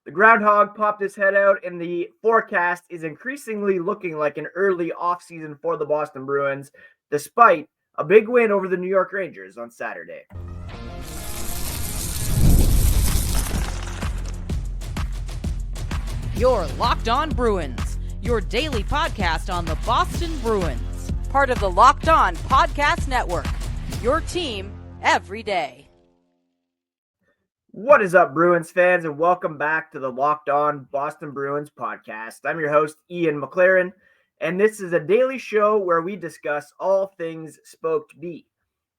The groundhog popped his head out, and the forecast is increasingly looking like an early offseason for the Boston Bruins, despite a big win over the New York Rangers on Saturday. You're Locked On Bruins, your daily podcast on the Boston Bruins, part of the Locked On Podcast Network, your team every day. What is up, Bruins fans, and welcome back to the Locked On Boston Bruins podcast. I'm your host, Ian McLaren, and this is a daily show where we discuss all things Spoked B.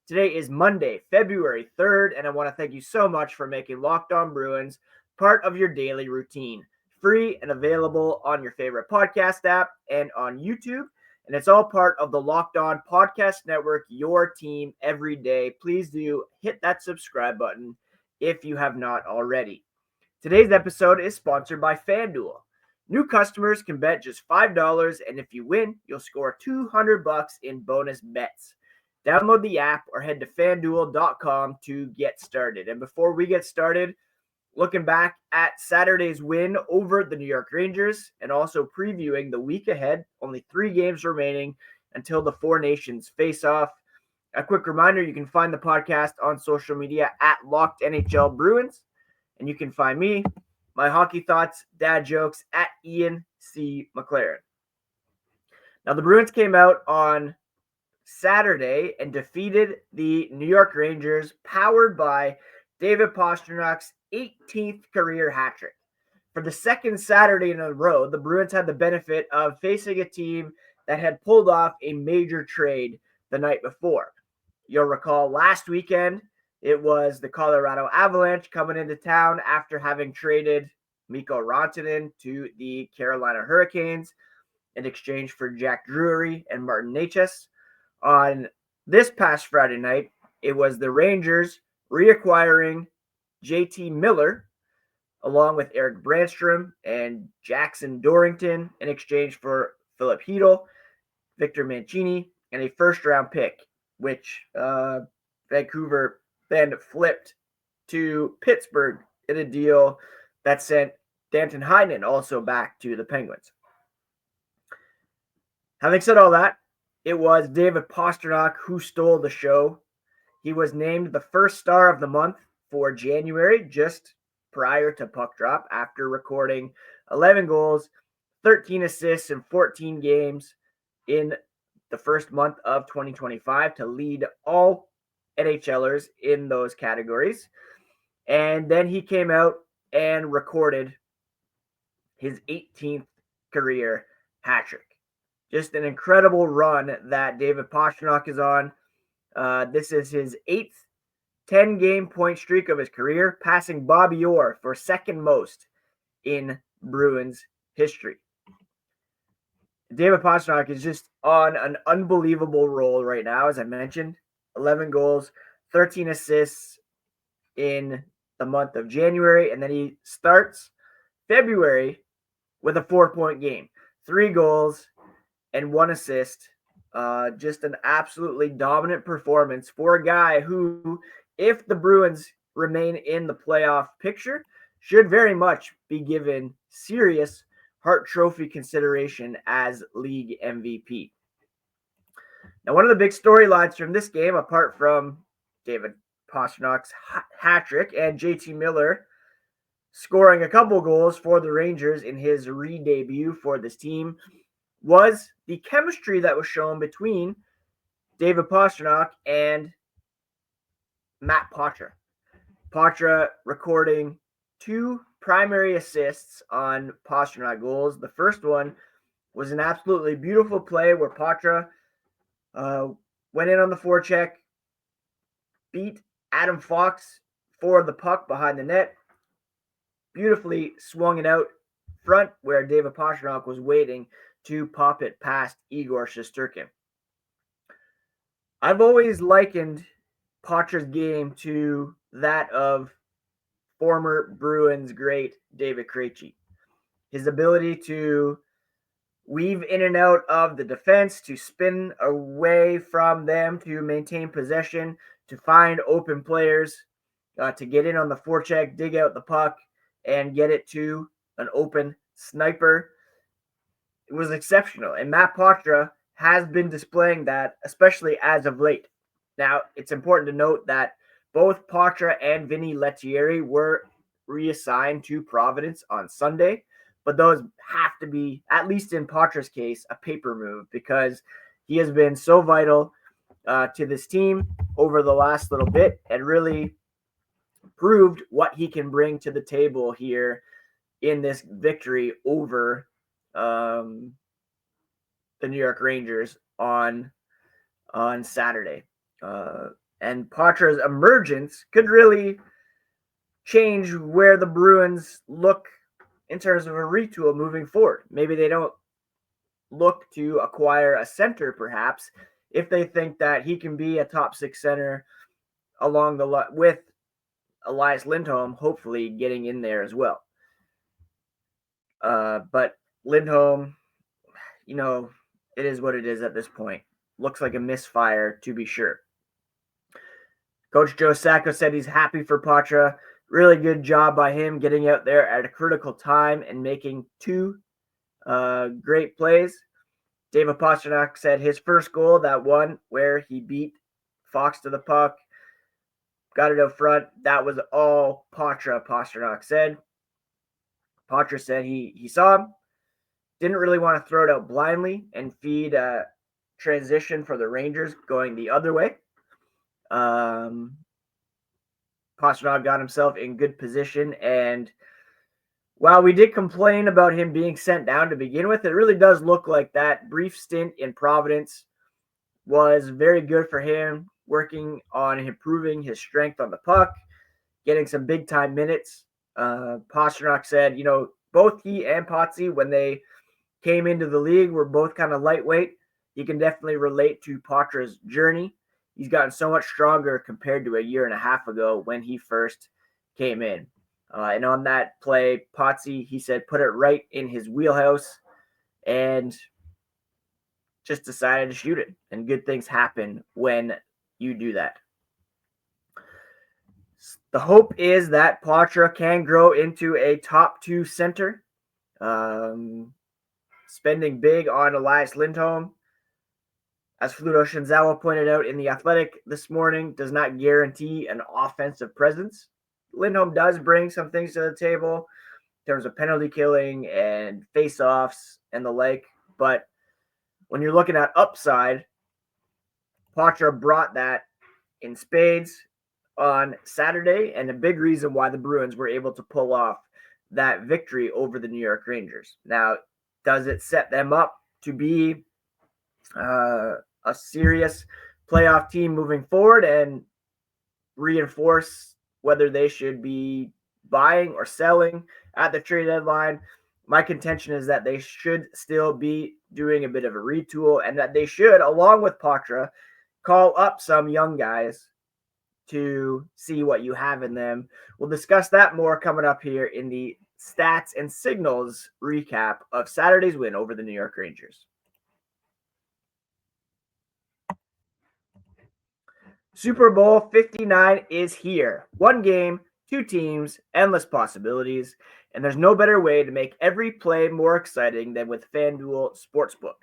Today is Monday, February 3rd, and I want to thank you so much for making Locked On Bruins part of your daily routine. Free and available on your favorite podcast app and on YouTube. And it's all part of the Locked On Podcast Network, your team every day. Please do hit that subscribe button if you have not already. Today's episode is sponsored by FanDuel. New customers can bet just $5, and if you win, you'll score $200 in bonus bets. Download the app or head to FanDuel.com to get started. And before we get started, looking back at Saturday's win over the New York Rangers and also previewing the week ahead, only 3 games remaining until the Four Nations face-off. A quick reminder, you can find the podcast on social media at Locked NHL Bruins, and you can find me, my hockey thoughts, dad jokes, at Ian C. McLaren. Now, the Bruins came out on Saturday and defeated the New York Rangers, powered by David Pastrnak's 18th career hat trick. For the second Saturday in a row, the Bruins had the benefit of facing a team that had pulled off a major trade the night before. You'll recall last weekend, it was the Colorado Avalanche coming into town after having traded Mikko Rantanen to the Carolina Hurricanes in exchange for Jack Drury and Martin Necas. On this past Friday night, it was the Rangers reacquiring JT Miller, along with Eric Brandstrom and Jackson Dorrington in exchange for Philip Hedl, Victor Mancini, and a first-round pick, which Vancouver then flipped to Pittsburgh in a deal that sent Danton Heinen also back to the Penguins. Having said all that, it was David Pastrnak who stole the show. He was named the first star of the month for January, just prior to puck drop, after recording 11 goals, 13 assists in 14 games in the first month of 2025 to lead all NHLers in those categories. And then he came out and recorded his 18th career hat trick. Just an incredible run that David Pastrnak is on. This is his 8th 10-game point streak of his career, passing Bobby Orr for second most in Bruins history. David Pastrnak is just on an unbelievable roll right now, as I mentioned. 11 goals, 13 assists in the month of January, and then he starts February with a 4-point game. 3 goals and 1 assist. Just an absolutely dominant performance for a guy who, if the Bruins remain in the playoff picture, should very much be given serious Hart Trophy consideration as league MVP. Now, one of the big storylines from this game, apart from David Pastrnak's hat trick and JT Miller scoring a couple goals for the Rangers in his re-debut for this team, was the chemistry that was shown between David Pastrnak and Matt Poitras. Poitras recording 2 primary assists on Pastrnak goals. The first one was an absolutely beautiful play where Poitras went in on the forecheck, beat Adam Fox for the puck behind the net, beautifully swung it out front where David Pastrnak was waiting to pop it past Igor Shesterkin. I've always likened Poitras' game to that of former Bruins great David Krejci. His ability to weave in and out of the defense, to spin away from them, to maintain possession, to find open players, to get in on the forecheck, dig out the puck, and get it to an open sniper. It was exceptional, and Matt Poitras has been displaying that, especially as of late. Now, it's important to note that both Poitras and Vinny Lettieri were reassigned to Providence on Sunday, but those have to be, at least in Poitras' case, a paper move because he has been so vital to this team over the last little bit and really proved what he can bring to the table here in this victory over the New York Rangers on Saturday. And Poitras' emergence could really change where the Bruins look in terms of a retool moving forward. Maybe they don't look to acquire a center, perhaps, if they think that he can be a top six center along the with Elias Lindholm, hopefully getting in there as well. But Lindholm, it is what it is at this point. Looks like a misfire, to be sure. Coach Joe Sacco said he's happy for Poitras. Really good job by him getting out there at a critical time and making two great plays. David Pastrnak said his first goal, that one where he beat Fox to the puck, got it out front, that was all Poitras, Pastrnak said. Poitras said he saw him, didn't really want to throw it out blindly and feed a transition for the Rangers going the other way. Pastrnak got himself in good position, and while we did complain about him being sent down to begin with, it really does look like that brief stint in Providence was very good for him, working on improving his strength on the puck, getting some big-time minutes. Pastrnak said, both he and Potsy, when they came into the league, were both kind of lightweight. You can definitely relate to Poitras' journey. He's gotten so much stronger compared to a year and a half ago when he first came in. And on that play, Potsy, he said, put it right in his wheelhouse and just decided to shoot it. And good things happen when you do that. The hope is that Poitras can grow into a top two center. Spending big on Elias Lindholm, as Fluto Shinzawa pointed out in The Athletic this morning, does not guarantee an offensive presence. Lindholm does bring some things to the table in terms of penalty killing and face-offs and the like, but when you're looking at upside, Poitras brought that in spades on Saturday, and a big reason why the Bruins were able to pull off that victory over the New York Rangers. Now, does it set them up to be a serious playoff team moving forward and reinforce whether they should be buying or selling at the trade deadline? My contention is that they should still be doing a bit of a retool and that they should, along with Poitras, call up some young guys to see what you have in them. We'll discuss that more coming up here in the stats and signals recap of Saturday's win over the New York Rangers. Super Bowl 59 is here. One game, two teams, endless possibilities, and there's no better way to make every play more exciting than with FanDuel Sportsbook.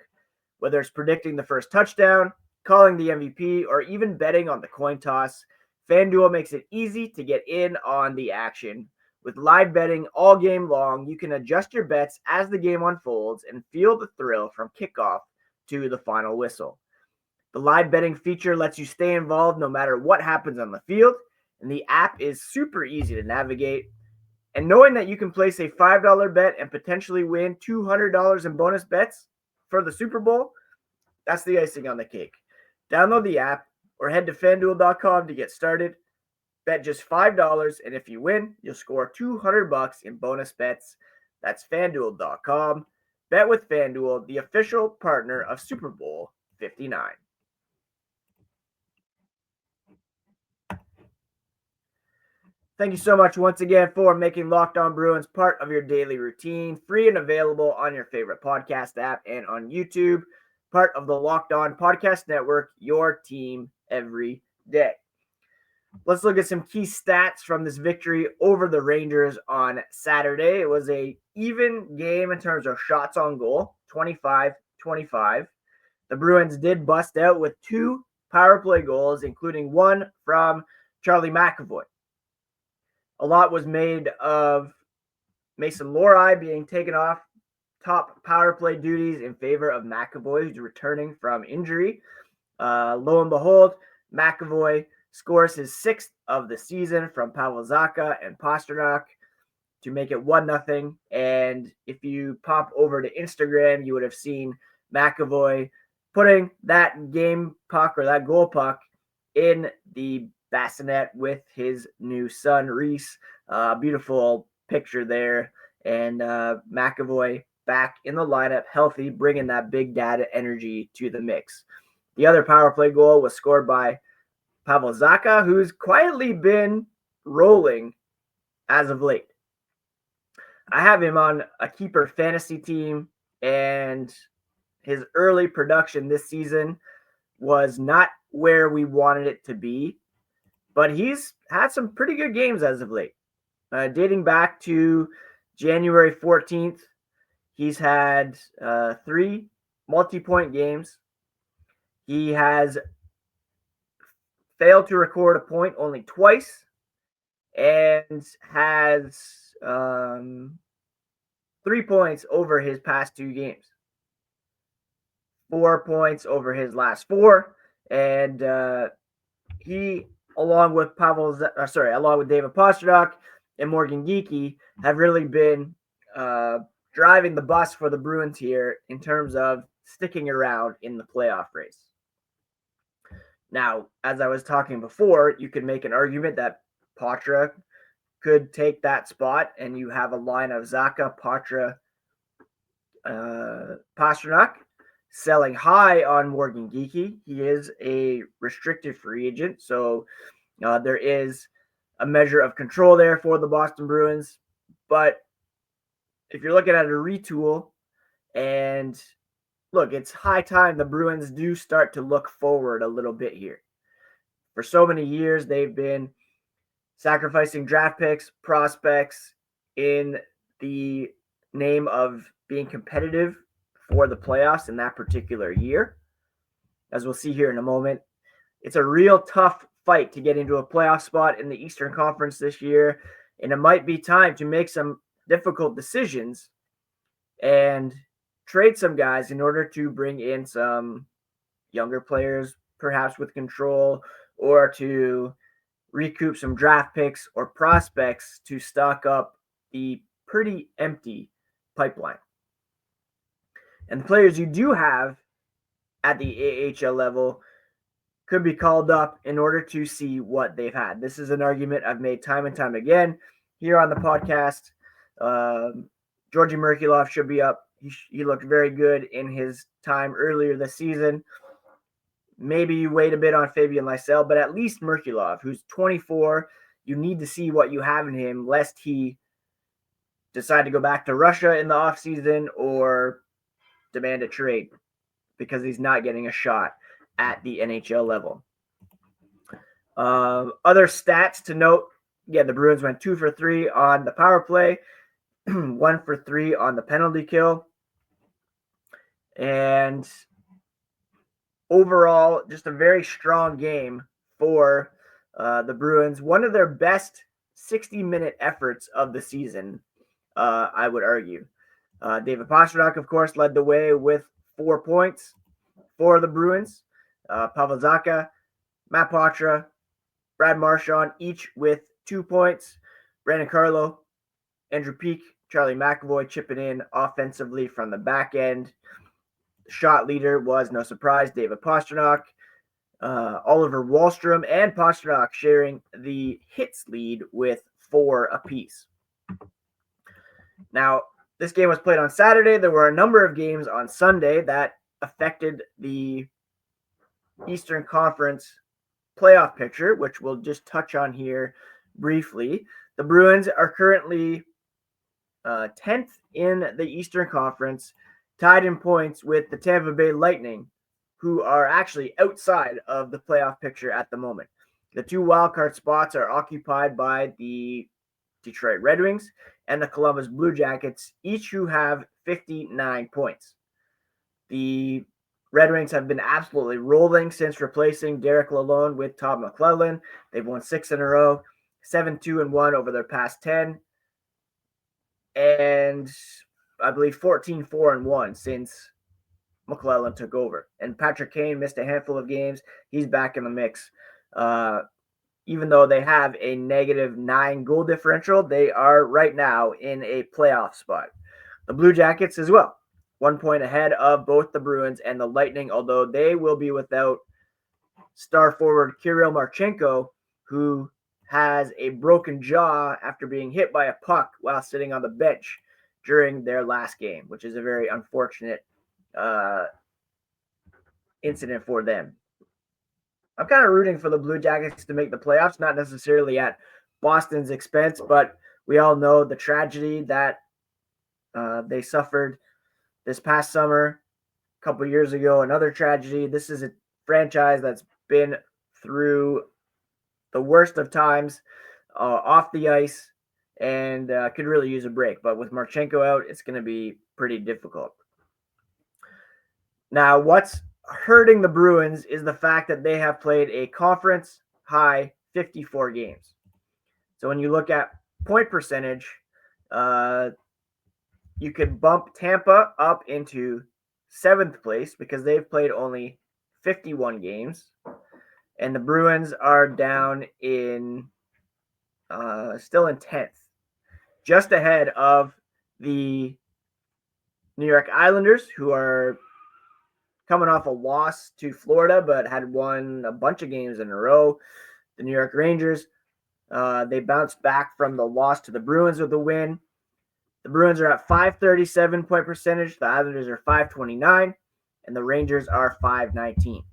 Whether it's predicting the first touchdown, calling the MVP, or even betting on the coin toss, FanDuel makes it easy to get in on the action. With live betting all game long, you can adjust your bets as the game unfolds and feel the thrill from kickoff to the final whistle. The live betting feature lets you stay involved no matter what happens on the field, and the app is super easy to navigate. And knowing that you can place a $5 bet and potentially win $200 in bonus bets for the Super Bowl, that's the icing on the cake. Download the app or head to FanDuel.com to get started. Bet just $5, and if you win, you'll score $200 in bonus bets. That's FanDuel.com. Bet with FanDuel, the official partner of Super Bowl 59. Thank you so much once again for making Locked On Bruins part of your daily routine, free and available on your favorite podcast app and on YouTube, part of the Locked On Podcast Network, your team every day. Let's look at some key stats from this victory over the Rangers on Saturday. It was a even game in terms of shots on goal, 25-25. The Bruins did bust out with 2 power play goals, including one from Charlie McAvoy. A lot was made of Mason Lohrei being taken off top power play duties in favor of McAvoy, who's returning from injury. Lo and behold, McAvoy scores his 6th of the season from Pavel Zacha and Pastrnak to make it 1-0. And if you pop over to Instagram, you would have seen McAvoy putting that game puck or that goal puck in the bassinet with his new son, Reese. Beautiful picture there. And McAvoy back in the lineup, healthy, bringing that big dad energy to the mix. The other power play goal was scored by Pavel Zacha, who's quietly been rolling as of late. I have him on a keeper fantasy team, and his early production this season was not where we wanted it to be, but he's had some pretty good games as of late. Dating back to January 14th, he's had 3 multi-point games. He has failed to record a point only twice and has 3 points over his past 2 games. 4 points over his last 4, and he, along with David Pastrnak and Morgan Geekie, have really been driving the bus for the Bruins here in terms of sticking around in the playoff race. Now, as I was talking before, you could make an argument that Poitras could take that spot, and you have a line of Zacha, Poitras, Pastrnak, selling high on Morgan Geekie. He is a restricted free agent, so there is a measure of control there for the Boston Bruins. But if you're looking at a retool, and look, it's high time the Bruins do start to look forward a little bit here. For so many years, they've been sacrificing draft picks, prospects in the name of being competitive for the playoffs in that particular year. As we'll see here in a moment, it's a real tough fight to get into a playoff spot in the Eastern Conference this year, and it might be time to make some difficult decisions and trade some guys in order to bring in some younger players, perhaps with control, or to recoup some draft picks or prospects to stock up the pretty empty pipeline. And the players you do have at the AHL level could be called up in order to see what they've had. This is an argument I've made time and time again here on the podcast. Georgi Merkulov should be up. He looked very good in his time earlier this season. Maybe you wait a bit on Fabian Lysell, but at least Merkulov, who's 24, you need to see what you have in him, lest he decide to go back to Russia in the offseason or demand a trade because he's not getting a shot at the NHL level. Other stats to note, the Bruins went 2 for 3 on the power play, 1 for 3 on the penalty kill. And overall, just a very strong game for the Bruins. One of their best 60-minute efforts of the season, I would argue. David Pastrnak, of course, led the way with 4 points for the Bruins. Pavel Zacha, Matt Poitras, Brad Marchand, each with 2 points. Brandon Carlo, Andrew Peeke, Charlie McAvoy chipping in offensively from the back end. The shot leader was, no surprise, David Pastrnak. Oliver Wahlstrom and Pastrnak sharing the hits lead with 4 apiece. Now, this game was played on Saturday. There were a number of games on Sunday that affected the Eastern Conference playoff picture, which we'll just touch on here briefly. The Bruins are currently 10th in the Eastern Conference, tied in points with the Tampa Bay Lightning, who are actually outside of the playoff picture at the moment. The 2 wildcard spots are occupied by the Detroit Red Wings and the Columbus Blue Jackets, each who have 59 points. The Red Wings have been absolutely rolling since replacing Derek Lalonde with Todd McLellan. They've won 6 in a row, 7-2-1 over their past 10, and I believe 14-4-1 since McLellan took over. And Patrick Kane missed a handful of games. He's back in the mix. Even though they have a -9 goal differential, they are right now in a playoff spot. The Blue Jackets as well, 1 point ahead of both the Bruins and the Lightning, although they will be without star forward Kirill Marchenko, who has a broken jaw after being hit by a puck while sitting on the bench during their last game, which is a very unfortunate incident for them. I'm kind of rooting for the Blue Jackets to make the playoffs, not necessarily at Boston's expense, but we all know the tragedy that they suffered this past summer, a couple of years ago, another tragedy. This is a franchise that's been through the worst of times off the ice and could really use a break. But with Marchenko out, it's going to be pretty difficult. Now, what's hurting the Bruins is the fact that they have played a conference high 54 games. So when you look at point percentage, you could bump Tampa up into 7th place because they've played only 51 games. And the Bruins are down in still in 10th, just ahead of the New York Islanders, who are coming off a loss to Florida, but had won a bunch of games in a row. The New York Rangers, they bounced back from the loss to the Bruins with a win. The Bruins are at 537 point percentage. The Islanders are 529, and the Rangers are 519.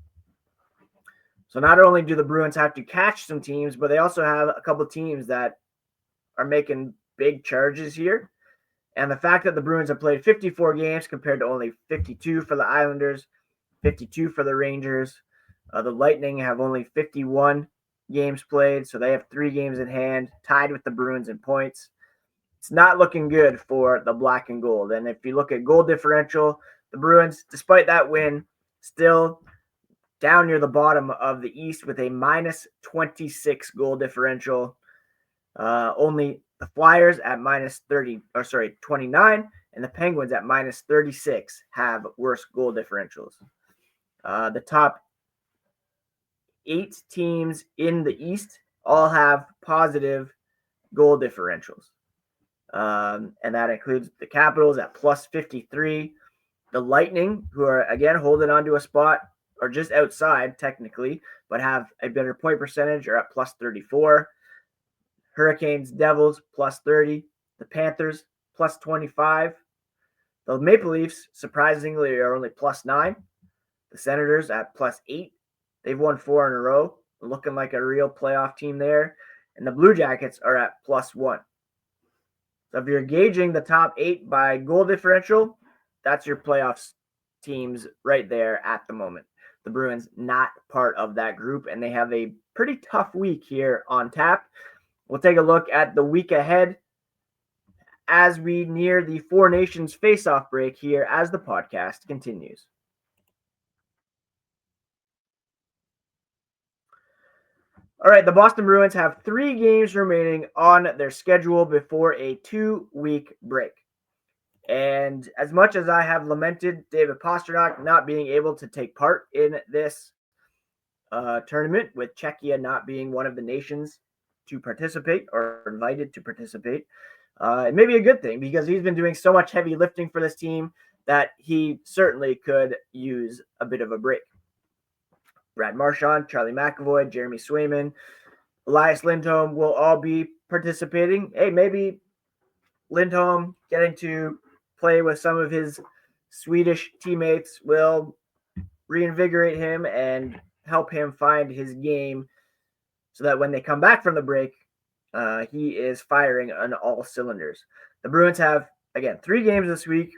So not only do the Bruins have to catch some teams, but they also have a couple teams that are making big charges here. And the fact that the Bruins have played 54 games compared to only 52 for the Islanders, 52 for the Rangers. The Lightning have only 51 games played, so they have 3 games in hand, tied with the Bruins in points. It's not looking good for the black and gold. And if you look at goal differential, the Bruins, despite that win, still down near the bottom of the East with a -26 goal differential. Only the Flyers at -29, and the Penguins at -36 have worse goal differentials. The top 8 teams in the East all have positive goal differentials. And that includes the Capitals at +53, the Lightning, who are, again, holding on to a spot, or just outside technically, but have a better point percentage, are at +34. Hurricanes, Devils, +30. The Panthers, +25. The Maple Leafs, surprisingly, are only +9. The Senators at +8. They've won 4 in a row, looking like a real playoff team there. And the Blue Jackets are at +1. So if you're gauging the top 8 by goal differential, that's your playoffs teams right there at the moment. The Bruins not part of that group, and they have a pretty tough week here on tap. We'll take a look at the week ahead as we near the Four Nations face-off break here as the podcast continues. All right, the Boston Bruins have 3 games remaining on their schedule before a 2-week break. And as much as I have lamented David Pastrnak not being able to take part in this tournament, with Czechia not being one of the nations to participate or invited to participate, it may be a good thing because he's been doing so much heavy lifting for this team that he certainly could use a bit of a break. Brad Marchand, Charlie McAvoy, Jeremy Swayman, Elias Lindholm will all be participating. Hey, maybe Lindholm getting to play with some of his Swedish teammates will reinvigorate him and help him find his game so that when they come back from the break, he is firing on all cylinders. The Bruins have, again, 3 games this week,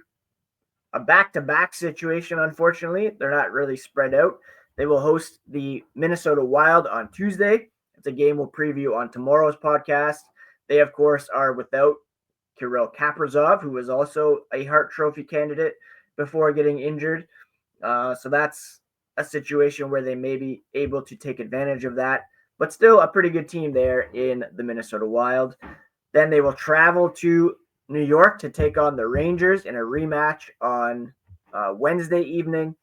a back-to-back situation, unfortunately. They're not really spread out. They will host the Minnesota Wild on Tuesday, It's a game we'll preview on tomorrow's podcast. They, of course, are without Kirill Kaprizov, who was also a Hart Trophy candidate before getting injured. So that's a situation where they may be able to take advantage of that. But still a pretty good team there in the Minnesota Wild. Then they will travel to New York to take on the Rangers in a rematch on Wednesday evening.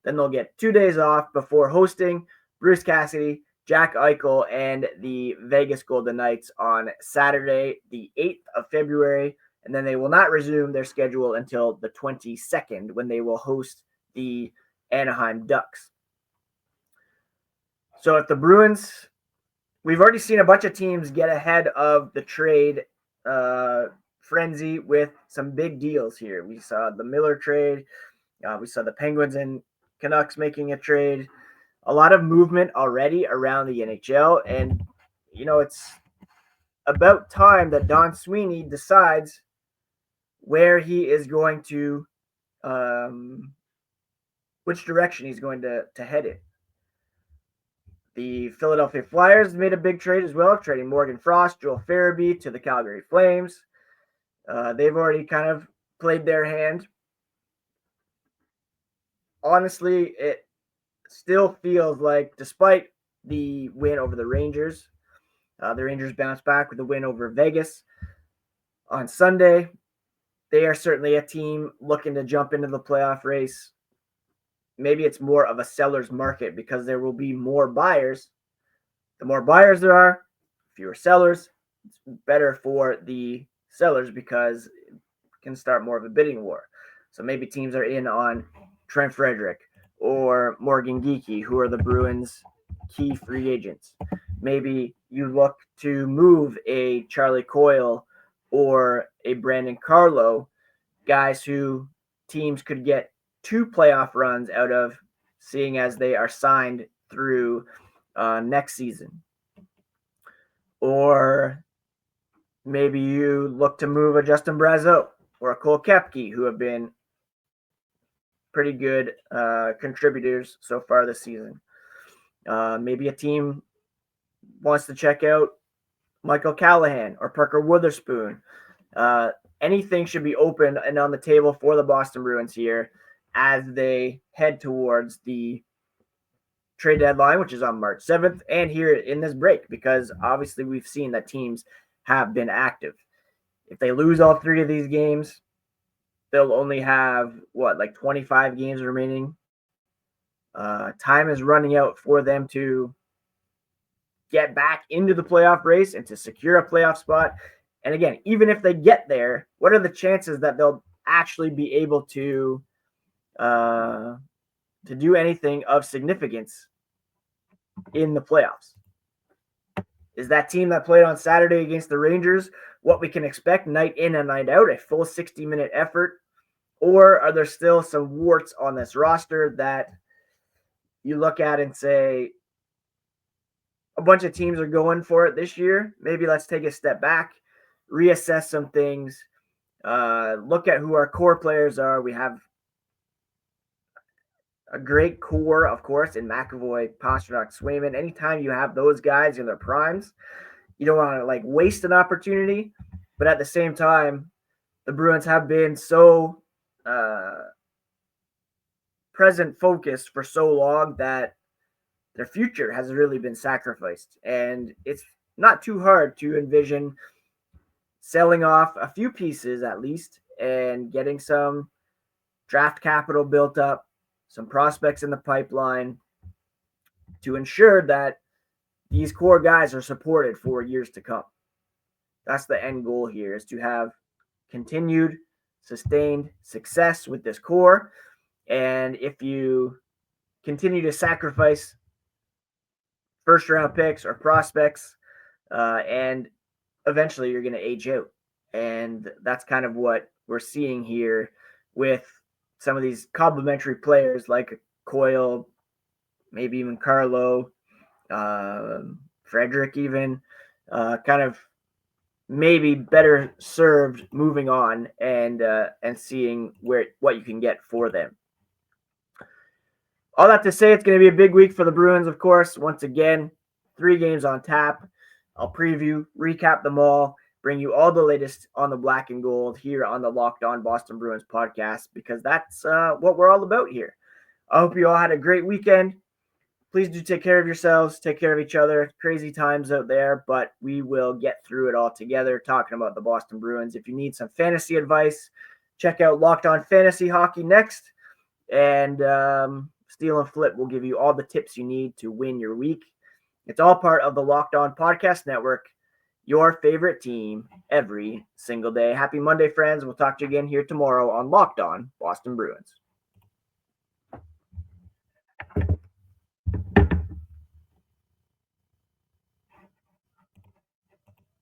Then they'll get 2 days off before hosting Bruce Cassidy, Jack Eichel, and the Vegas Golden Knights on Saturday, the 8th of February. And then they will not resume their schedule until the 22nd, when they will host the Anaheim Ducks. So if the Bruins, we've already seen a bunch of teams get ahead of the trade frenzy with some big deals here. We saw the Miller trade. We saw the Penguins and Canucks making a trade. A lot of movement already around the NHL. And, it's about time that Don Sweeney decides where he is going to, which direction he's going to head in. The Philadelphia Flyers made a big trade as well, trading Morgan Frost, Joel Farabee to the Calgary Flames. They've already kind of played their hand. Honestly, it still feels like, despite the win over the Rangers bounced back with a win over Vegas on Sunday. They are certainly a team looking to jump into the playoff race. Maybe it's more of a seller's market because there will be more buyers. The more buyers there are, fewer sellers. It's better for the sellers because it can start more of a bidding war. So maybe teams are in on Trent Frederick or Morgan Geekie, who are the Bruins' key free agents. Maybe you look to move a Charlie Coyle or a Brandon Carlo, guys who teams could get 2 playoff runs out of, seeing as they are signed through next season. Or maybe you look to move a Justin Brazeau or a Cole Koepke, who have been pretty good contributors so far this season. Maybe a team wants to check out Michael Callahan or Parker Witherspoon. Anything should be open and on the table for the Boston Bruins here as they head towards the trade deadline, which is on March 7th, and here in this break, because obviously we've seen that teams have been active. If they lose all 3 of these games, they'll only have, 25 games remaining. Time is running out for them to get back into the playoff race and to secure a playoff spot. And again, even if they get there, what are the chances that they'll actually be able to do anything of significance in the playoffs? Is that team that played on Saturday against the Rangers what we can expect night in and night out, a full 60-minute effort? Or are there still some warts on this roster that you look at and say, a bunch of teams are going for it this year, maybe let's take a step back, reassess some things, look at who our core players are. We have a great core, of course, in McAvoy, Pastrnak, Swayman. Anytime you have those guys in their primes, you don't want to waste an opportunity. But at the same time, the Bruins have been so present focused for so long that their future has really been sacrificed. And it's not too hard to envision selling off a few pieces at least and getting some draft capital built up, some prospects in the pipeline to ensure that these core guys are supported for years to come. That's the end goal here, is to have continued, sustained success with this core. And if you continue to sacrifice first-round picks or prospects, and eventually you're going to age out. And that's kind of what we're seeing here with some of these complementary players like Coyle, maybe even Carlo, Frederick even, kind of maybe better served moving on and seeing what you can get for them. All that to say, it's going to be a big week for the Bruins, of course. Once again, 3 games on tap. I'll preview, recap them all, bring you all the latest on the black and gold here on the Locked On Boston Bruins podcast, because that's what we're all about here. I hope you all had a great weekend. Please do take care of yourselves, take care of each other. Crazy times out there, but we will get through it all together talking about the Boston Bruins. If you need some fantasy advice, check out Locked On Fantasy Hockey next. And Steal and Flip will give you all the tips you need to win your week. It's all part of the Locked On Podcast Network, your favorite team every single day. Happy Monday, friends. We'll talk to you again here tomorrow on Locked On Boston Bruins.